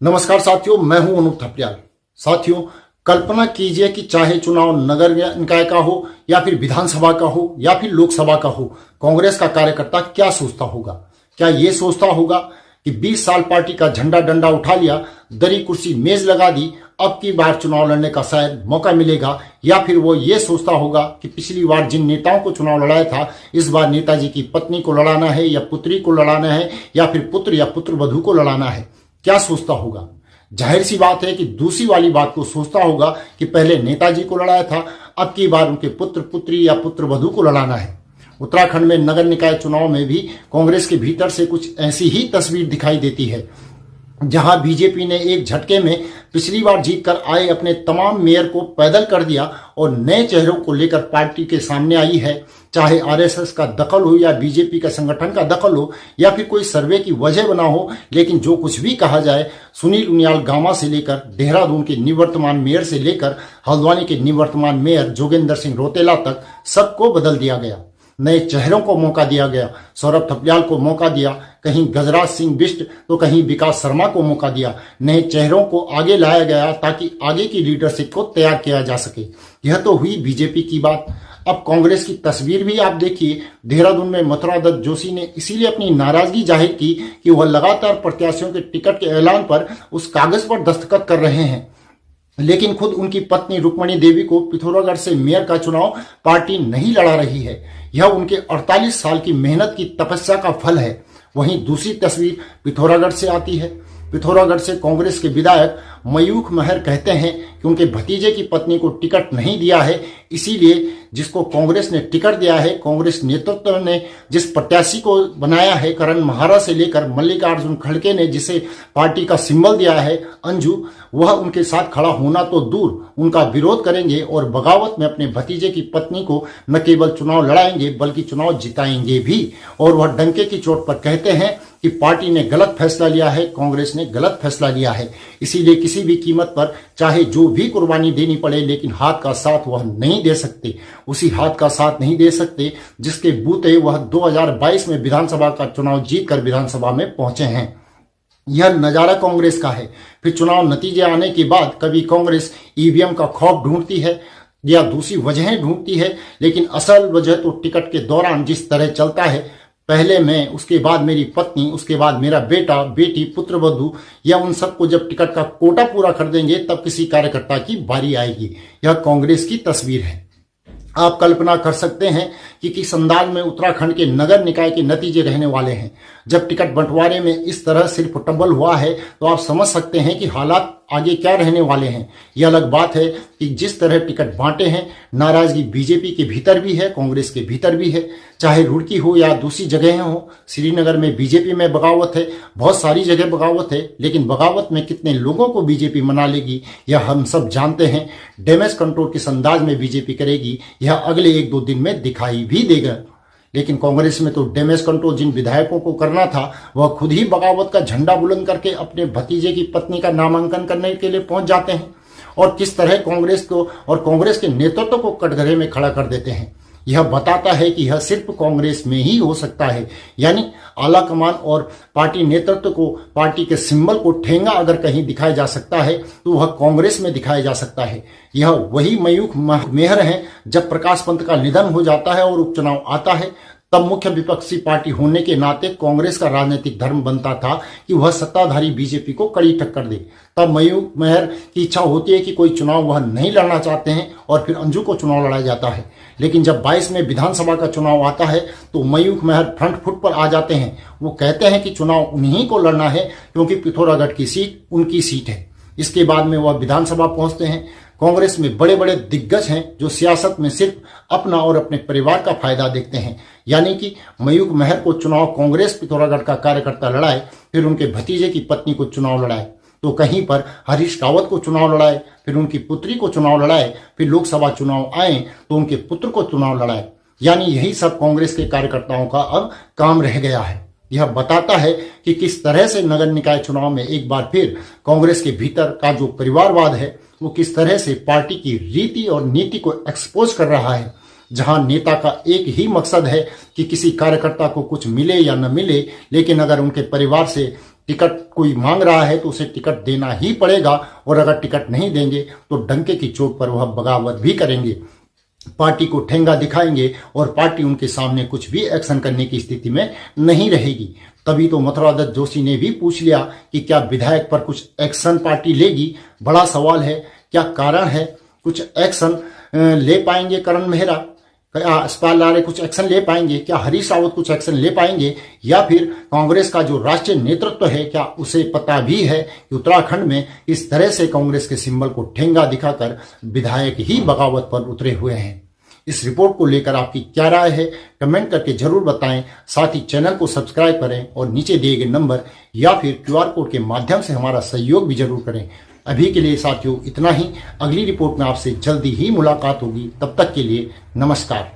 नमस्कार साथियों, मैं हूं अनूप थपलियाल। साथियों, कल्पना कीजिए कि चाहे चुनाव नगर निकाय का हो या फिर विधानसभा का हो या फिर लोकसभा का हो, कांग्रेस का कार्यकर्ता क्या सोचता होगा। क्या ये सोचता होगा कि 20 साल पार्टी का झंडा डंडा उठा लिया, दरी कुर्सी मेज लगा दी, अब की बार चुनाव लड़ने का शायद मौका मिलेगा, या फिर वो ये सोचता होगा कि पिछली बार जिन नेताओं को चुनाव लड़ाया था, इस बार नेताजी की पत्नी को लड़ाना है या पुत्री को लड़ाना है या फिर पुत्र या पुत्रवधू को लड़ाना है। क्या सोचता होगा? जाहिर सी बात है कि दूसरी वाली बात को सोचता होगा कि पहले नेताजी को लड़ाया था, अब की बार उनके पुत्र पुत्री या पुत्रवधू को लड़ाना है। उत्तराखंड में नगर निकाय चुनाव में भी कांग्रेस के भीतर से कुछ ऐसी ही तस्वीर दिखाई देती है, जहां बीजेपी ने एक झटके में पिछली बार जीतकर आए अपने तमाम मेयर को पैदल कर दिया और नए चेहरों को लेकर पार्टी के सामने आई है। चाहे आरएसएस का दखल हो या बीजेपी का संगठन का दखल हो या फिर कोई सर्वे की वजह बना हो, लेकिन जो कुछ भी कहा जाए, सुनील उनियाल गामा से लेकर देहरादून के निवर्तमान मेयर से लेकर हल्द्वानी के निवर्तमान मेयर जोगेंद्र सिंह रोतेला तक सबको बदल दिया गया। नए चेहरों को मौका दिया गया। सौरभ थपलियाल को मौका दिया, कहीं गजराज सिंह बिष्ट तो कहीं विकास शर्मा को मौका दिया। नए चेहरों को आगे लाया गया ताकि आगे की लीडरशिप को तैयार किया जा सके। यह तो हुई बीजेपी की बात। अब कांग्रेस की तस्वीर भी आप देखिए। देहरादून में मथुरा दत्त जोशी ने इसीलिए अपनी नाराजगी जाहिर की कि वह लगातार प्रत्याशियों के टिकट के ऐलान पर उस कागज पर दस्तखत कर रहे हैं, लेकिन खुद उनकी पत्नी रुक्मणी देवी को पिथौरागढ़ से मेयर का चुनाव पार्टी नहीं लड़ा रही है। यह उनके 48 साल की मेहनत की तपस्या का फल है। वहीं दूसरी तस्वीर पिथौरागढ़ से आती है। पिथौरागढ़ से कांग्रेस के विधायक मयूख महर कहते हैं कि उनके भतीजे की पत्नी को टिकट नहीं दिया है, इसीलिए जिसको कांग्रेस ने टिकट दिया है, कांग्रेस नेतृत्व ने जिस प्रत्याशी को बनाया है, करण महारा से लेकर मल्लिकार्जुन खड़गे ने जिसे पार्टी का सिंबल दिया है अंजू, वह उनके साथ खड़ा होना तो दूर उनका विरोध करेंगे और बगावत में अपने भतीजे की पत्नी को न केवल चुनाव लड़ाएंगे बल्कि चुनाव जिताएंगे भी। और वह डंके की चोट पर कहते हैं कि पार्टी ने गलत फैसला लिया है, कांग्रेस ने गलत फैसला लिया है, इसीलिए किसी भी कीमत पर चाहे जो भी कुर्बानी देनी पड़े, लेकिन हाथ का साथ वह नहीं दे सकते। उसी हाथ का साथ नहीं दे सकते जिसके बूते वह 2022 में विधानसभा का चुनाव जीतकर विधानसभा में पहुंचे हैं। यह नजारा कांग्रेस का है। फिर चुनाव नतीजे आने के बाद कभी कांग्रेस ईवीएम का खौफ ढूंढती है या दूसरी वजहें ढूंढती है, लेकिन असल वजह तो टिकट के दौरान जिस तरह चलता है, पहले मैं, उसके बाद मेरी पत्नी, उसके बाद मेरा बेटा बेटी पुत्रवधू, या उन सबको जब टिकट का कोटा पूरा कर देंगे तब किसी कार्यकर्ता की बारी आएगी। यह कांग्रेस की तस्वीर है। आप कल्पना कर सकते हैं कि किस अंदाज में उत्तराखंड के नगर निकाय के नतीजे रहने वाले हैं। जब टिकट बंटवारे में इस तरह सिर्फ टब्बल हुआ है तो आप समझ सकते हैं कि हालात आगे क्या रहने वाले हैं। यह अलग बात है कि जिस तरह टिकट बांटे हैं, नाराजगी बीजेपी के भीतर भी है, कांग्रेस के भीतर भी है। चाहे रुड़की हो या दूसरी जगह हो, श्रीनगर में बीजेपी में बगावत है, बहुत सारी जगह बगावत है, लेकिन बगावत में कितने लोगों को बीजेपी मना लेगी यह हम सब जानते हैं। डैमेज कंट्रोल किस अंदाज में बीजेपी करेगी यह अगले 1-2 दिन में दिखाई भी देगा। लेकिन कांग्रेस में तो डैमेज कंट्रोल जिन विधायकों को करना था वह खुद ही बगावत का झंडा बुलंद करके अपने भतीजे की पत्नी का नामांकन करने के लिए पहुंच जाते हैं और किस तरह कांग्रेस को और कांग्रेस के नेतृत्व को कटघरे में खड़ा कर देते हैं। यह बताता है कि यह सिर्फ कांग्रेस में ही हो सकता है, यानी आला कमान और पार्टी नेतृत्व को, पार्टी के सिंबल को ठेंगा अगर कहीं दिखाया जा सकता है तो वह कांग्रेस में दिखाया जा सकता है। यह वही मयूख मेहर है। जब प्रकाश पंत का निधन हो जाता है और उपचुनाव आता है, तब मुख्य विपक्षी पार्टी होने के नाते कांग्रेस का राजनीतिक धर्म बनता था कि वह सत्ताधारी बीजेपी को कड़ी टक्कर दे। तब मयूख मेहर की इच्छा होती है कि कोई चुनाव वह नहीं लड़ना चाहते हैं और फिर अंजू को चुनाव लड़ाया जाता है। लेकिन जब 22 में विधानसभा का चुनाव आता है तो मयूख मेहर फ्रंट फुट पर आ जाते हैं। वो कहते हैं कि चुनाव उन्हीं को लड़ना है क्योंकि पिथौरागढ़ की सीट उनकी सीट है। इसके बाद में वह विधानसभा पहुंचते हैं। कांग्रेस में बड़े बड़े दिग्गज हैं जो सियासत में सिर्फ अपना और अपने परिवार का फायदा देखते हैं, यानी कि मयूख मेहर को चुनाव कांग्रेस पिथौरागढ़ का कार्यकर्ता लड़ाए, फिर उनके भतीजे की पत्नी को चुनाव लड़ाए, तो कहीं पर हरीश रावत को चुनाव लड़ाए, फिर उनकी पुत्री को चुनाव लड़ाए, फिर लोकसभा चुनाव आए तो उनके पुत्र को चुनाव लड़ाए। यानी यही सब कांग्रेस के कार्यकर्ताओं का अब काम रह गया है। यह बताता है कि किस तरह से नगर निकाय चुनाव में एक बार फिर कांग्रेस के भीतर का जो परिवारवाद है वो किस तरह से पार्टी की रीति और नीति को एक्सपोज कर रहा है। जहां नेता का एक ही मकसद है कि किसी कार्यकर्ता को कुछ मिले या न मिले, लेकिन अगर उनके परिवार से टिकट कोई मांग रहा है तो उसे टिकट देना ही पड़ेगा, और अगर टिकट नहीं देंगे तो डंके की चोट पर वह बगावत भी करेंगे, पार्टी को ठेंगा दिखाएंगे और पार्टी उनके सामने कुछ भी एक्शन करने की स्थिति में नहीं रहेगी। तभी तो मथुरा दत्त जोशी ने भी पूछ लिया कि क्या विधायक पर कुछ एक्शन पार्टी लेगी। बड़ा सवाल है, क्या कारण है, कुछ एक्शन ले पाएंगे करण मेहरा, क्या यशपाल आर्य कुछ एक्शन ले पाएंगे, क्या हरीश रावत कुछ एक्शन ले पाएंगे, या फिर कांग्रेस का जो राष्ट्रीय नेतृत्व है क्या उसे पता भी है कि उत्तराखंड में इस तरह से कांग्रेस के सिंबल को ठेंगा दिखाकर विधायक ही बगावत पर उतरे हुए हैं। इस रिपोर्ट को लेकर आपकी क्या राय है, कमेंट करके जरूर बताएं। साथ ही चैनल को सब्सक्राइब करें और नीचे दिए गए नंबर या फिर QR कोड के माध्यम से हमारा सहयोग भी जरूर करें। अभी के लिए साथियों इतना ही। अगली रिपोर्ट में आपसे जल्दी ही मुलाकात होगी। तब तक के लिए नमस्कार।